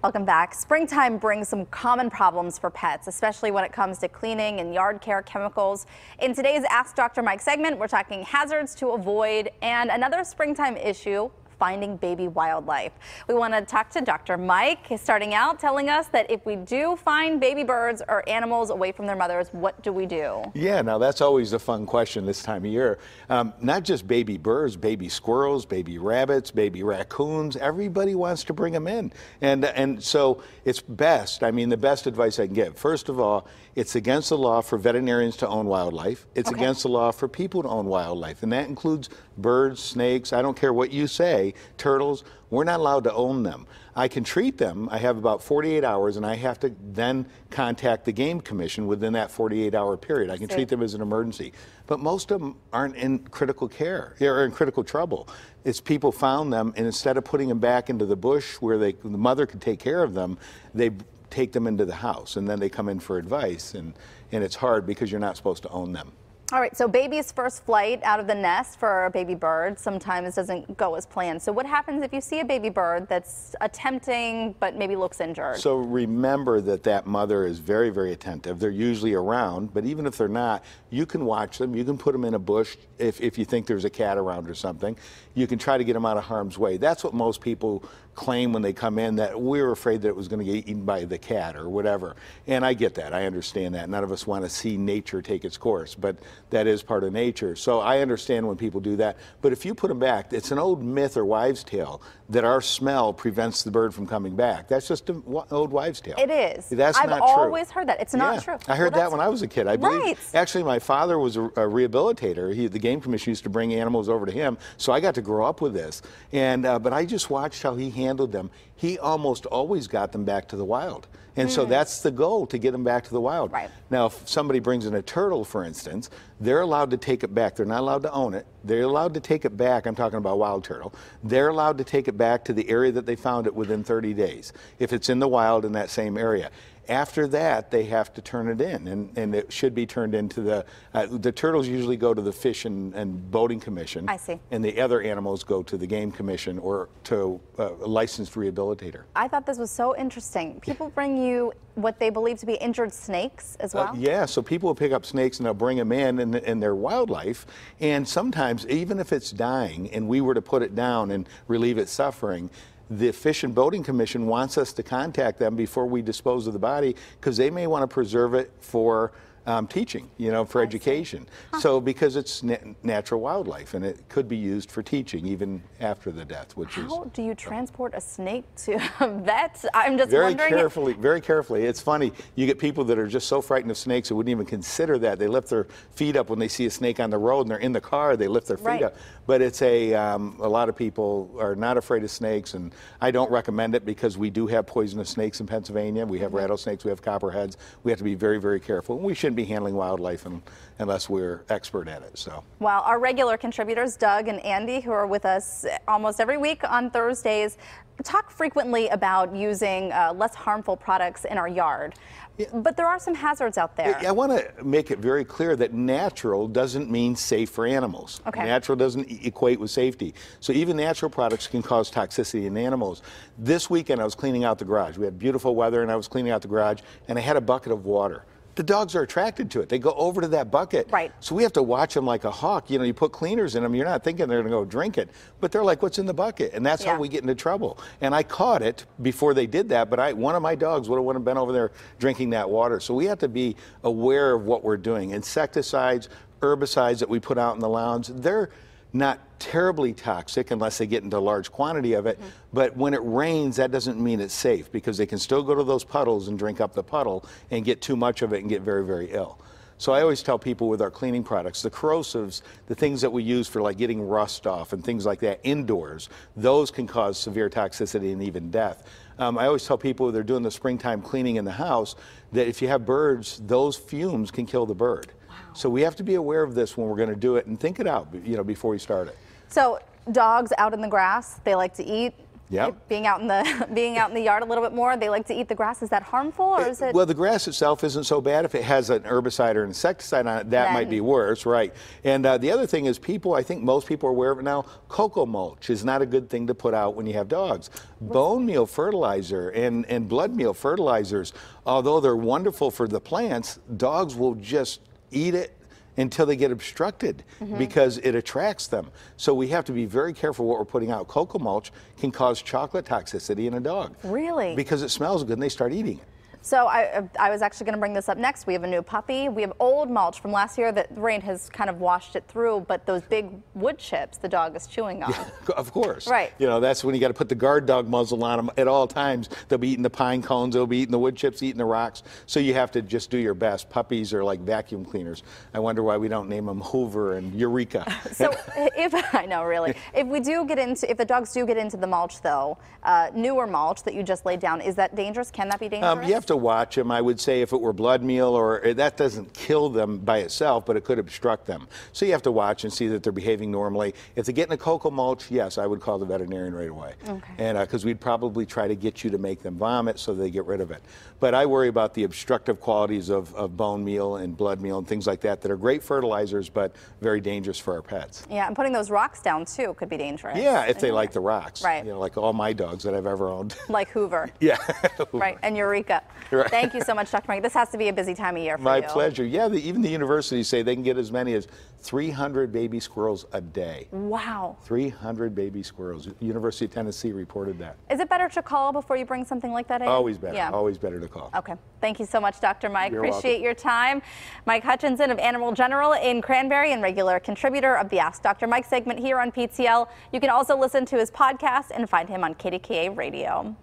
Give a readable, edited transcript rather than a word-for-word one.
Welcome back. Springtime brings some common problems for pets, especially when it comes to cleaning and yard care chemicals. In today's Ask Dr. Mike segment, we're talking hazards to avoid and another springtime issue, finding baby wildlife. We want to talk to Dr. Mike, starting out telling us that if we do find baby birds or animals away from their mothers, what do we do? Yeah, now that's always a fun question this time of year. Not just baby birds, baby squirrels, baby rabbits, baby raccoons, everybody wants to bring them in. And so it's best, the best advice I can give. First of all, it's against the law for veterinarians to own wildlife. It's against the law for people to own wildlife, and that includes birds, snakes, I don't care what you say, turtles. We're not allowed to own them. I can treat them. I have about 48 hours, and I have to then contact the Game Commission within that 48-hour period. I can treat them as an emergency. But most of them aren't in critical care or in critical trouble. It's people found them, and instead of putting them back into the bush where the mother could take care of them, they take them into the house, and then they come in for advice, and it's hard because you're not supposed to own them. All right, so baby's first flight out of the nest for a baby bird sometimes doesn't go as planned. So what happens if you see a baby bird that's attempting but maybe looks injured? So remember that mother is very, very attentive. They're usually around, but even if they're not, you can watch them. You can put them in a bush if you think there's a cat around or something. You can try to get them out of harm's way. That's what most people claim when they come in, that we were afraid that it was going to get eaten by the cat or whatever. And I get that. I understand that. None of us want to see nature take its course, but that is part of nature. So I understand when people do that. But if you put them back, it's an old myth or wives' tale that our smell prevents the bird from coming back. That's just an old wives' tale. It is. That's not true. I've always heard that. It's not true. I heard that when I was a kid. I believe. Right. Actually, my father was a rehabilitator. The Game Commission used to bring animals over to him, so I got to grow up with this. And but I just watched how he handled them. He almost always got them back to the wild. And so that's the goal, to get them back to the wild. Right. Now, if somebody brings in a turtle, for instance, they're allowed to take it back. They're not allowed to own it. They're allowed to take it back. I'm talking about wild turtle. They're allowed to take it back to the area that they found it within 30 days, if it's in the wild in that same area. After that, they have to turn it in, and it should be turned into the turtles usually go to the Fish and Boating Commission. I see. And the other animals go to the Game Commission or to a licensed rehabilitator. I thought this was so interesting. People bring you what they believe to be injured snakes as well? Yeah, so people will pick up snakes and they'll bring them in their wildlife, and sometimes, even if it's dying and we were to put it down and relieve its suffering, the Fish and Boating Commission wants us to contact them before we dispose of the body, because they may want to preserve it for teaching, for education. So because it's natural wildlife, and it could be used for teaching even after the death, which is... How do you transport a snake to a vet? I'm just very wondering. Very carefully. It's funny. You get people that are just so frightened of snakes they wouldn't even consider that. They lift their feet up when they see a snake on the road, and they're in the car, they lift their feet up. But it's a lot of people are not afraid of snakes, and I don't recommend it because we do have poisonous snakes in Pennsylvania. We have rattlesnakes, we have copperheads. We have to be very, very careful. We shouldn't be handling wildlife unless we're expert at it. So. Well, our regular contributors, Doug and Andy, who are with us almost every week on Thursdays, talk frequently about using less harmful products in our yard. Yeah. But there are some hazards out there. I want to make it very clear that natural doesn't mean safe for animals. Natural doesn't equate with safety. So even natural products can cause toxicity in animals. This weekend I was cleaning out the garage. We had beautiful weather, and I was cleaning out the garage, and I had a bucket of water. The dogs are attracted to it. They go over to that bucket. Right. So we have to watch them like a hawk. You put cleaners in them, you're not thinking they're going to go drink it, but they're like, what's in the bucket? And that's how we get into trouble. And I caught it before they did that, but one of my dogs would have been over there drinking that water. So we have to be aware of what we're doing. Insecticides, herbicides that we put out in the lawns, they're not terribly toxic unless they get into a large quantity of it. But when it rains, that doesn't mean it's safe, because they can still go to those puddles and drink up the puddle and get too much of it and get very, very ill. So I always tell people with our cleaning products, the corrosives, the things that we use for like getting rust off and things like that indoors, those can cause severe toxicity and even death. I always tell people when they're doing the springtime cleaning in the house that if you have birds, those fumes can kill the bird. So we have to be aware of this when we're going to do it, and think it out, before we start it. So dogs out in the grass, they like to eat. Yep. Being out in the yard a little bit more, they like to eat the grass. Is that harmful, or is it? Well, the grass itself isn't so bad. If it has an herbicide or insecticide on it, that might be worse, right? And the other thing is, I think most people are aware of it now, cocoa mulch is not a good thing to put out when you have dogs. Bone meal fertilizer and blood meal fertilizers, although they're wonderful for the plants, dogs will just eat it until they get obstructed because it attracts them. So we have to be very careful what we're putting out. Cocoa mulch can cause chocolate toxicity in a dog. Really? Because it smells good and they start eating it. So I was actually going to bring this up next. We have a new puppy. We have old mulch from last year that rain has kind of washed it through, but those big wood chips the dog is chewing on. Yeah, of course. Right. You know, that's when you got to put the guard dog muzzle on them at all times. They'll be eating the pine cones, they'll be eating the wood chips, eating the rocks. So you have to just do your best. Puppies are like vacuum cleaners. I wonder why we don't name them Hoover and Eureka. So I know, really. If the dogs do get into the mulch though, newer mulch that you just laid down, is that dangerous? Can that be dangerous? You have to watch them. I would say if it were blood meal, or that doesn't kill them by itself, but it could obstruct them. So you have to watch and see that they're behaving normally. If they get in a cocoa mulch, yes, I would call the veterinarian right away. Okay. And because we'd probably try to get you to make them vomit so they get rid of it. But I worry about the obstructive qualities of bone meal and blood meal and things like that are great fertilizers, but very dangerous for our pets. Yeah, and putting those rocks down too could be dangerous. Yeah, if they like the rocks. Right. You know, like all my dogs that I've ever owned. Like Hoover. Yeah. Right, and Eureka. Right. Thank you so much, Dr. Mike. This has to be a busy time of year for you. My pleasure. Yeah, even the universities say they can get as many as 300 baby squirrels a day. Wow. 300 baby squirrels. University of Tennessee reported that. Is it better to call before you bring something like that in? Always better. Yeah. Always better to call. Okay. Thank you so much, Dr. Mike. You're Appreciate welcome. your time. Mike Hutchinson of Animal General in Cranberry and regular contributor of the Ask Dr. Mike segment here on PTL. You can also listen to his podcast and find him on KDKA Radio.